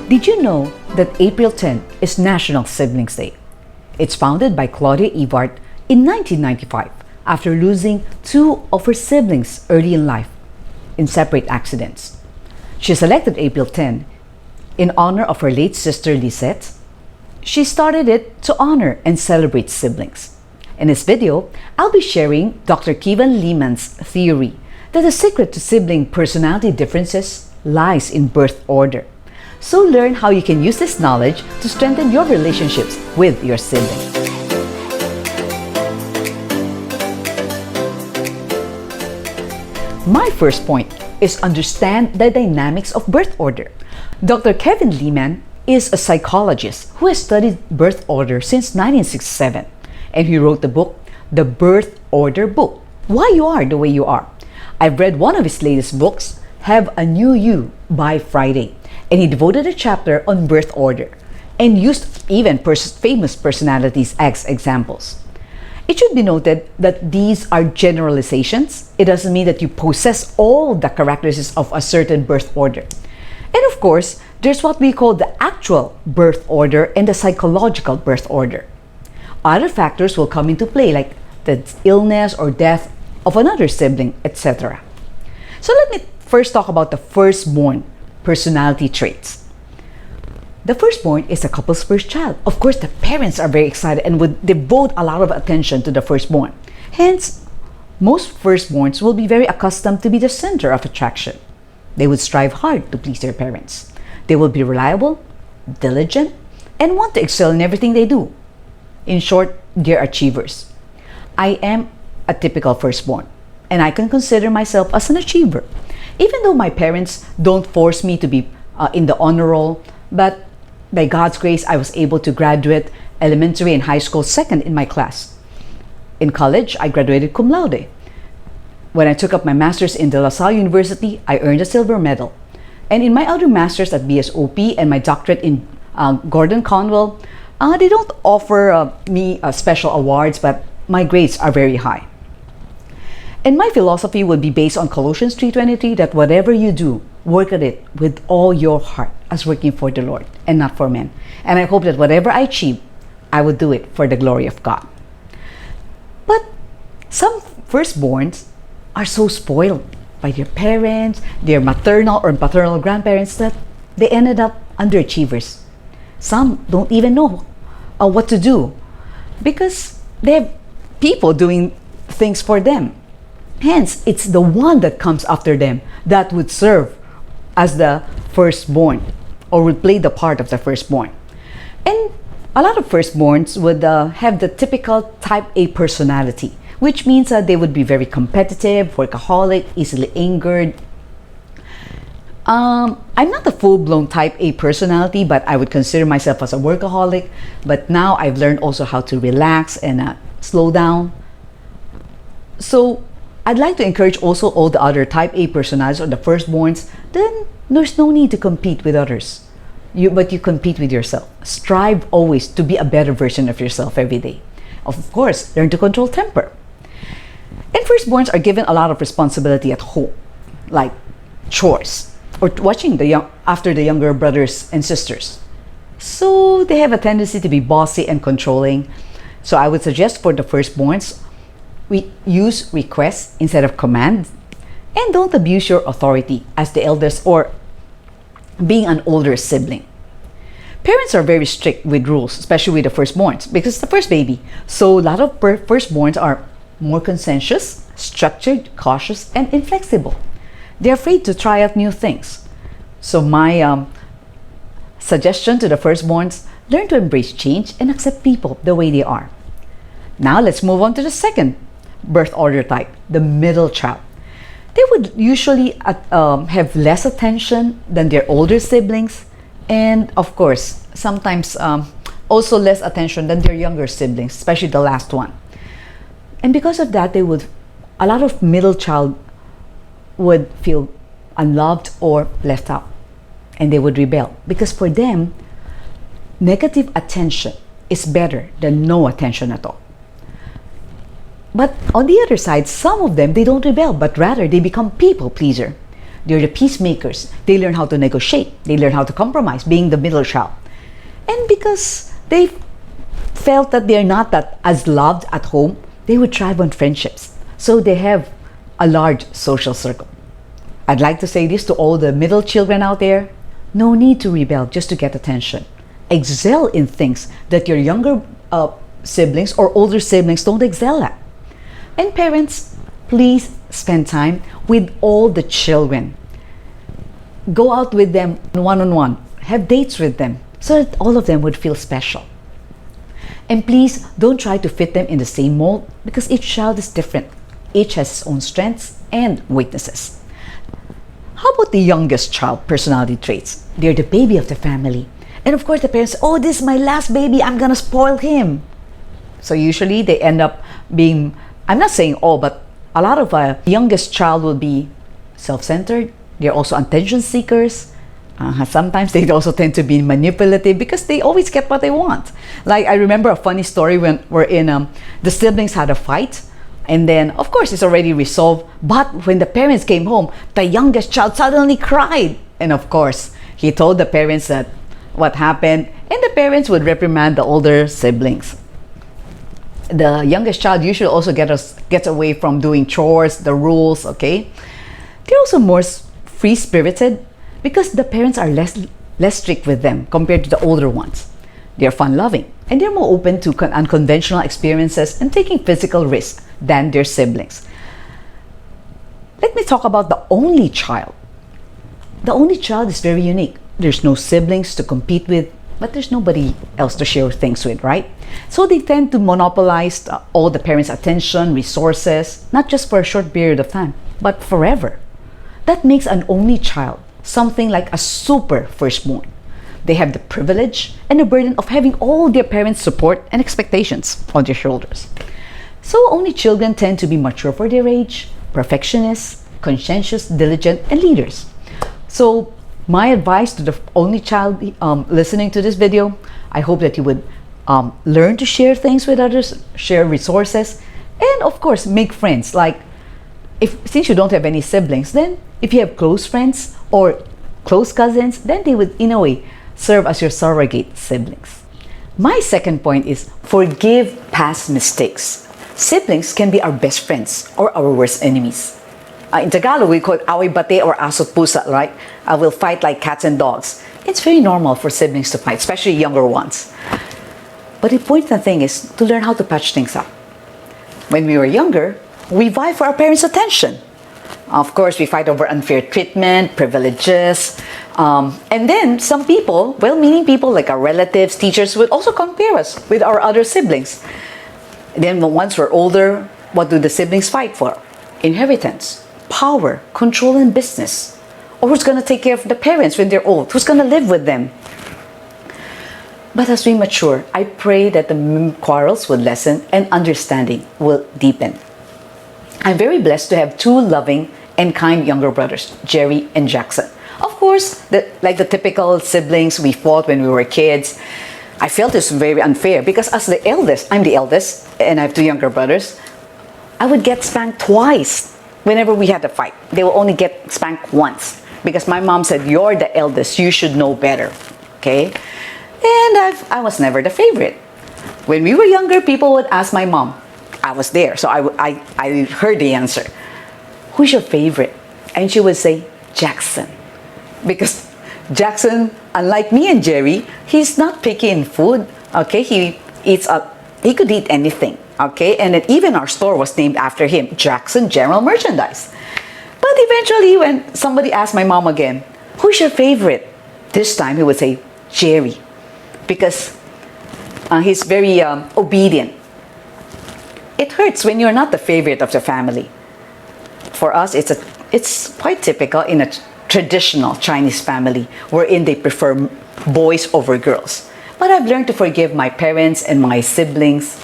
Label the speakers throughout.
Speaker 1: Did you know that April 10 is National Siblings Day? It's founded by Claudia Ewart in 1995 after losing two of her siblings early in life in separate accidents. She selected April 10 in honor of her late sister Lisette. She started it to honor and celebrate siblings. In this video, I'll be sharing Dr. Kevin Leman's theory that the secret to sibling personality differences lies in birth order. So learn how you can use this knowledge to strengthen your relationships with your sibling. My first point is understand the dynamics of birth order. Dr. Kevin Leman is a psychologist who has studied birth order since 1967, and he wrote the book, The Birth Order Book, Why You Are the Way You Are. I've read one of his latest books, Have a New You by Friday, and he devoted a chapter on birth order and used even famous personalities as examples. It should be noted that these are generalizations. It doesn't mean that you possess all the characteristics of a certain birth order. And of course, there's what we call the actual birth order and the psychological birth order. Other factors will come into play, like the illness or death of another sibling, etc. So let me first talk about the firstborn personality traits. The firstborn is a couple's first child. Of course, the parents are very excited and would devote a lot of attention to the firstborn. Hence, most firstborns will be very accustomed to be the center of attraction. They would strive hard to please their parents. They will be reliable, diligent, and want to excel in everything they do. In short, they're achievers. I am a typical firstborn, and I can consider myself as an achiever. Even though my parents don't force me to be in the honor roll, but by God's grace, I was able to graduate elementary and high school second in my class. In college, I graduated cum laude. When I took up my master's in De La Salle University, I earned a silver medal. And in my other masters at BSOP and my doctorate in Gordon Conwell, they don't offer me special awards, but my grades are very high. And my philosophy would be based on Colossians 3:23, that whatever you do, work at it with all your heart as working for the Lord and not for men. And I hope that whatever I achieve, I would do it for the glory of God. But some firstborns are so spoiled by their parents, their maternal or paternal grandparents, that they ended up underachievers. Some don't even know what to do because they have people doing things for them. Hence, it's the one that comes after them that would serve as the firstborn or would play the part of the firstborn. And a lot of firstborns would have the typical type A personality, which means that they would be very competitive, workaholic, easily angered. I'm not a full-blown type A personality, but I would consider myself as a workaholic. But now I've learned also how to relax and slow down. So I'd like to encourage also all the other type A personalities or the firstborns, then there's no need to compete with others. But you compete with yourself. Strive always to be a better version of yourself every day. Of course, learn to control temper. And firstborns are given a lot of responsibility at home, like chores or watching after the younger brothers and sisters. So they have a tendency to be bossy and controlling. So I would suggest for the firstborns, we use requests instead of commands, and don't abuse your authority as the eldest or being an older sibling. Parents are very strict with rules, especially with the firstborns, because it's the first baby. So a lot of firstborns are more conscientious, structured, cautious, and inflexible. They're afraid to try out new things. So my suggestion to the firstborns, learn to embrace change and accept people the way they are. Now let's move on to the second birth order type, the middle child. They would usually have less attention than their older siblings, and of course, sometimes also less attention than their younger siblings, especially the last one. And because of that, a lot of middle child would feel unloved or left out, and they would rebel because for them, negative attention is better than no attention at all. But on the other side, some of them, they don't rebel, but rather they become people pleaser. They're the peacemakers. They learn how to negotiate. They learn how to compromise, being the middle child. And because they felt that they're not that as loved at home, they would thrive on friendships. So they have a large social circle. I'd like to say this to all the middle children out there. No need to rebel just to get attention. Excel in things that your younger siblings or older siblings don't excel at. And parents, please spend time with all the children. Go out with them one-on-one. Have dates with them so that all of them would feel special. And please don't try to fit them in the same mold because each child is different. Each has its own strengths and weaknesses. How about the youngest child personality traits? They're the baby of the family. And of course the parents, oh, this is my last baby, I'm gonna spoil him. So usually they end up being, I'm not saying all, but a lot of a youngest child will be self-centered. They're also attention seekers. Sometimes they also tend to be manipulative because they always get what they want. Like I remember a funny story when the siblings had a fight, and then of course it's already resolved, but when the parents came home, the youngest child suddenly cried. And of course he told the parents that what happened, and the parents would reprimand the older siblings. The youngest child usually also gets away from doing chores, the rules, okay? They're also more free-spirited because the parents are less strict with them compared to the older ones. They're fun-loving and they're more open to unconventional experiences and taking physical risks than their siblings. Let me talk about the only child. The only child is very unique. There's no siblings to compete with, but there's nobody else to share things with, right? So they tend to monopolize all the parents' attention, resources, not just for a short period of time, but forever. That makes an only child something like a super firstborn. They have the privilege and the burden of having all their parents' support and expectations on their shoulders. So only children tend to be mature for their age, perfectionists, conscientious, diligent, and leaders. So my advice to the only child listening to this video, I hope that you would learn to share things with others, share resources, and of course make friends. Like since you don't have any siblings, then if you have close friends or close cousins, then they would in a way serve as your surrogate siblings. My second point is forgive past mistakes. Siblings can be our best friends or our worst enemies. In Tagalog, we call it away bate or asot pusa, right? We'll fight like cats and dogs. It's very normal for siblings to fight, especially younger ones. But the important thing is to learn how to patch things up. When we were younger, we vied for our parents' attention. Of course, we fight over unfair treatment, privileges, and then some people, well-meaning people like our relatives, teachers, would also compare us with our other siblings. And then once we're older, what do the siblings fight for? Inheritance, power, control in business. Or who's going to take care of the parents when they're old? Who's going to live with them? But as we mature, I pray that the quarrels will lessen and understanding will deepen. I'm very blessed to have two loving and kind younger brothers, Jerry and Jackson. Of course, like the typical siblings we fought when we were kids, I felt this very unfair because as the eldest, I'm the eldest, and I have two younger brothers, I would get spanked twice whenever we had a fight. They will only get spanked once because my mom said, you're the eldest, you should know better, okay? And I was never the favorite. When we were younger, people would ask my mom. I was there, so I heard the answer. Who's your favorite? And she would say, Jackson. Because Jackson, unlike me and Jerry, he's not picky in food, okay? He could eat anything, okay? And then even our store was named after him, Jackson General Merchandise. But eventually, when somebody asked my mom again, who's your favorite? This time he would say, Jerry. Because he's very obedient. It hurts when you're not the favorite of the family. For us, it's quite typical in a traditional Chinese family wherein they prefer boys over girls. But I've learned to forgive my parents and my siblings.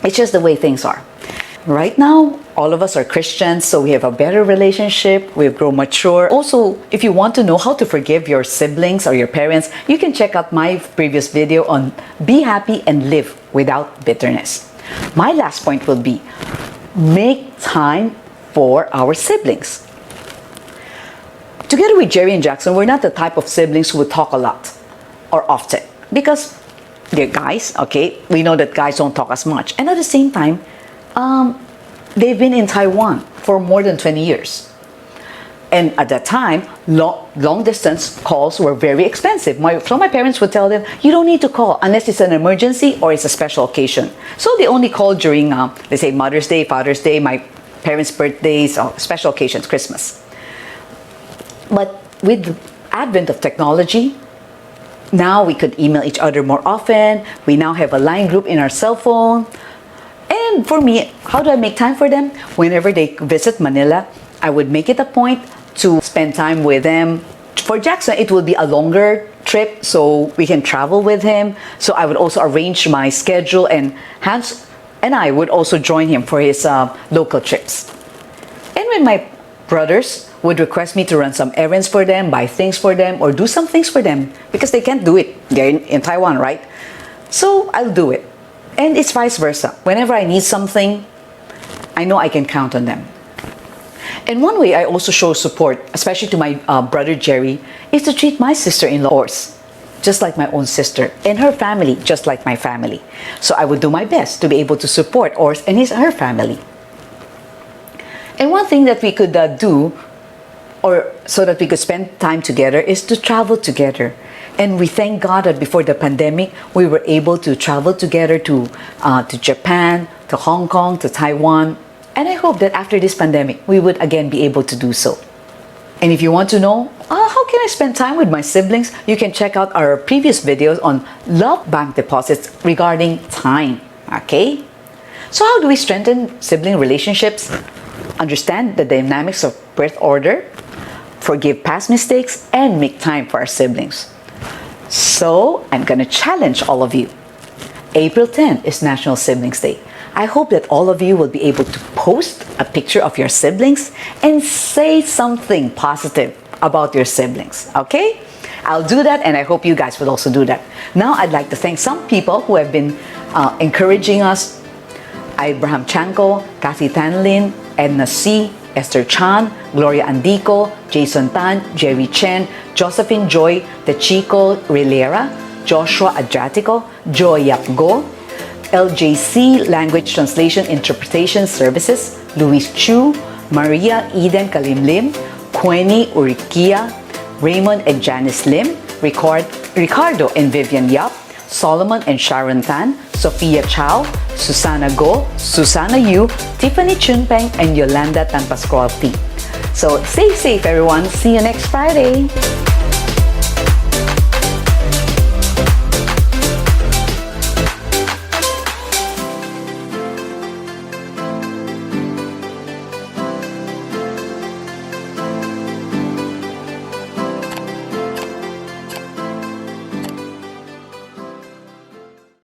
Speaker 1: It's just the way things are. Right now, all of us are Christians, so we have a better relationship, we've grown mature. Also, if you want to know how to forgive your siblings or your parents, you can check out my previous video on Be Happy and Live Without Bitterness. My last point will be, make time for our siblings. Together with Jerry and Jackson, we're not the type of siblings who would talk a lot or often because they're guys, okay? We know that guys don't talk as much. And at the same time, they've been in Taiwan for more than 20 years. And at that time, long distance calls were very expensive. So my parents would tell them, you don't need to call unless it's an emergency or it's a special occasion. So they only called during, let's say, Mother's Day, Father's Day, my parents' birthdays, or special occasions, Christmas. But with the advent of technology, now we could email each other more often. We now have a line group in our cell phone. And for me, how do I make time for them? Whenever they visit Manila, I would make it a point to spend time with them. For Jackson, it will be a longer trip so we can travel with him. So I would also arrange my schedule, and Hans and I would also join him for his local trips. And when my brothers would request me to run some errands for them, buy things for them, or do some things for them because they can't do it. They're in Taiwan, right? So I'll do it. And it's vice versa. Whenever I need something, I know I can count on them. And one way I also show support, especially to my brother Jerry, is to treat my sister-in-law just like my own sister, and her family just like my family. So I would do my best to be able to support Ors and her family. And one thing that we could do, or so that we could spend time together, is to travel together. And we thank God that before the pandemic, we were able to travel together to Japan, to Hong Kong, to Taiwan. And I hope that after this pandemic, we would again be able to do so. And if you want to know, how can I spend time with my siblings? You can check out our previous videos on love bank deposits regarding time, okay? So how do we strengthen sibling relationships? Understand the dynamics of birth order, forgive past mistakes, and make time for our siblings. So I'm gonna challenge all of you. April 10th is National Siblings Day. I hope that all of you will be able to post a picture of your siblings and say something positive about your siblings, okay? I'll do that, and I hope you guys will also do that. Now I'd like to thank some people who have been encouraging us. Abraham Chanko, Kathy Tanlin, Edna C., Esther Chan, Gloria Andico, Jason Tan, Jerry Chen, Josephine Joy, Techiko Rilera, Joshua Adratico, Joy Yapgo, LJC Language Translation Interpretation Services, Luis Chu, Maria Eden Kalimlim, Queni Urikia, Raymond and Janice Lim, Ricardo and Vivian Yap, Solomon and Sharon Tan, Sophia Chow, Susana Go, Susana Yu, Tiffany Chunpeng, and Yolanda Tan Pascual P. So stay safe, everyone. See you next Friday.